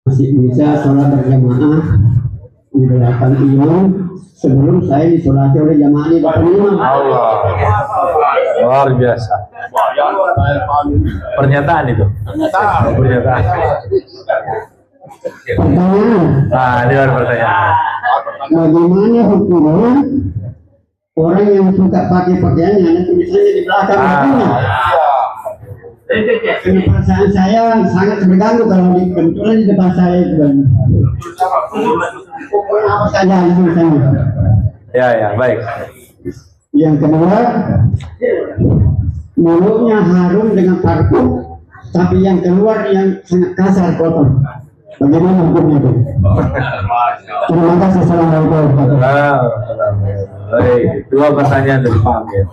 masih bisa sholat berjamaah di belakang imam sebelum saya disolati oleh jamaah di depan imam. Allah, luar biasa. Pernyataan itu. Pernyataan. Pertanyaan, Nah, ini baru pertanyaan. bagaimana hukumnya orang yang suka pakai pakaian yang ada tulisannya di belakang bajunya? Perasaan saya sangat terganggu kalau kebetulan di depan saya itu kan. Apa saja tulisannya. Ya, baik. Yang kedua, mulutnya harum dengan parfum, tapi yang keluar yang sangat kasar kotor. Bagaimana hukumnya itu? Terima kasih. Assalamualaikum. Baik, dua pertanyaan dari Pak Amir.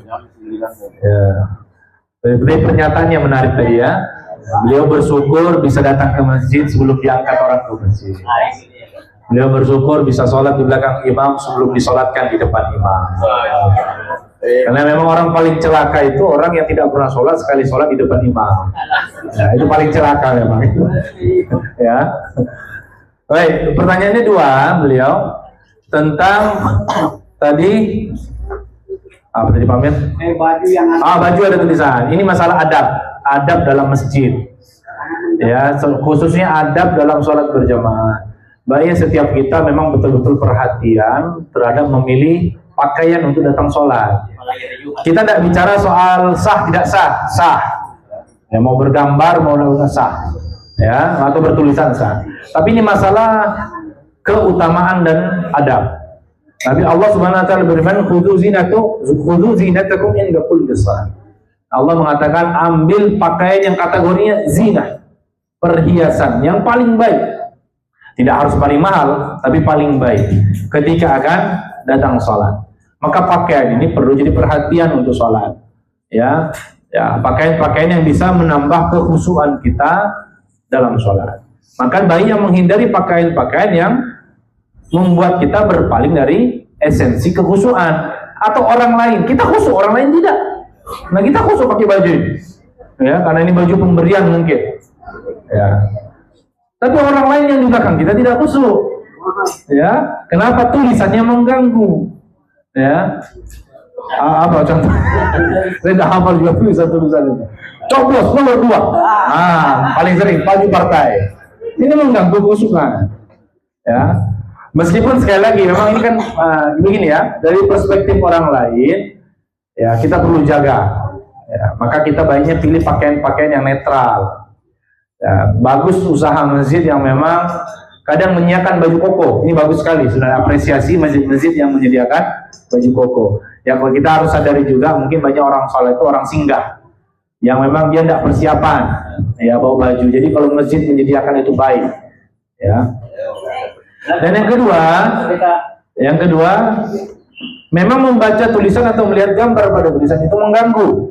Ya. Jadi pernyataannya menarik tadi ya. Beliau bersyukur bisa datang ke masjid sebelum diangkat orang ke masjid. Beliau bersyukur bisa sholat di belakang imam sebelum disolatkan di depan imam. Karena memang orang paling celaka itu orang yang tidak pernah sholat sekali sholat di depan imam. Ya, itu paling celaka memang. Ya. Baik, pertanyaannya dua beliau tentang tadi apa tadi Pak Amir? Baju yang Baju ada tulisan. Ini masalah adab dalam masjid. Ya, khususnya adab dalam sholat berjamaah. Baiknya setiap kita memang betul-betul perhatian terhadap memilih pakaian untuk datang sholat. Kita tidak bicara soal sah tidak sah, sah. Ya, mau bergambar mau sah, ya, atau bertulisan sah. Tapi ini masalah keutamaan dan adab. Nabi Allah Subhanahu wa taala berfirman, "Khudhu zinatakum inda kulli shalah." Allah mengatakan, ambil pakaian yang kategorinya zina, perhiasan yang paling baik. Tidak harus paling mahal, tapi paling baik ketika akan datang sholat. Maka pakaian ini perlu jadi perhatian untuk sholat. Ya, pakaian-pakaian yang bisa menambah kekhusyuan kita dalam sholat. Maka baiknya menghindari pakaian-pakaian yang membuat kita berpaling dari esensi kekhusyuan. Atau orang lain, kita khusyuk, orang lain tidak. Nah, kita khusyuk pakai baju ini, ya, karena ini baju pemberian mungkin. Ya. Tapi orang lain yang di belakang kita tidak khusyuk. Ya, kenapa? Tulisannya mengganggu. Ya. Apa contoh? Saya tidak hafal juga tulisan itu. Coblos nomor 2. Paling sering baju partai. Ini mengganggu khusyukan. Ya. Meskipun sekali lagi memang ini kan begini ya, dari perspektif orang lain ya kita perlu jaga. Ya, maka kita baiknya pilih pakaian-pakaian yang netral. Ya, bagus usaha masjid yang memang kadang menyediakan baju koko. Ini bagus sekali, sudah apresiasi masjid-masjid yang menyediakan baju koko. Ya, kalau kita harus sadari juga mungkin banyak orang sholat itu orang singgah yang memang dia tidak persiapan ya bawa baju. Jadi kalau masjid menyediakan itu baik. Ya. Dan yang kedua, memang membaca tulisan atau melihat gambar pada tulisan itu mengganggu.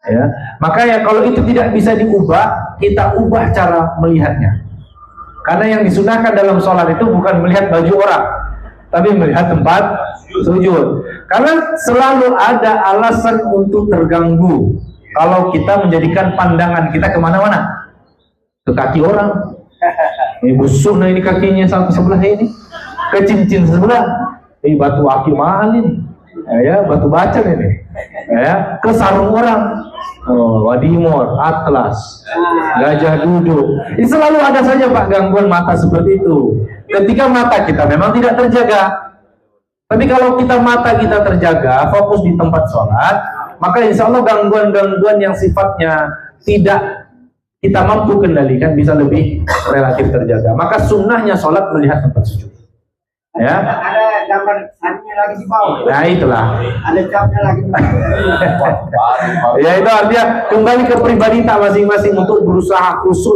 Ya, maka ya kalau itu tidak bisa diubah, kita ubah cara melihatnya. Karena yang disunahkan dalam sholat itu bukan melihat baju orang, tapi melihat tempat sujud. Karena selalu ada alasan untuk terganggu kalau kita menjadikan pandangan kita kemana-mana, ke kaki orang. Ini busuk nah ini kakinya sampai sebelah ini, ke cincin sebelah, ini batu aki mahal ini, ya batu bacang ini, ya ke sarung orang, wadimor, atlas, gajah duduk. Ini selalu ada saja Pak gangguan mata seperti itu. Ketika mata kita memang tidak terjaga, tapi kalau mata kita terjaga, fokus di tempat sholat, maka insya Allah gangguan-gangguan yang sifatnya tidak kita mampu kendalikan bisa lebih relatif terjaga. Maka sunnahnya sholat melihat tempat sujud. Ya. Ada gambar sannya lagi di bawah. Nah itulah. Ada jamnya lagi di bawah. Ya itu artinya kembali ke pribadi tak masing-masing untuk berusaha khusyuk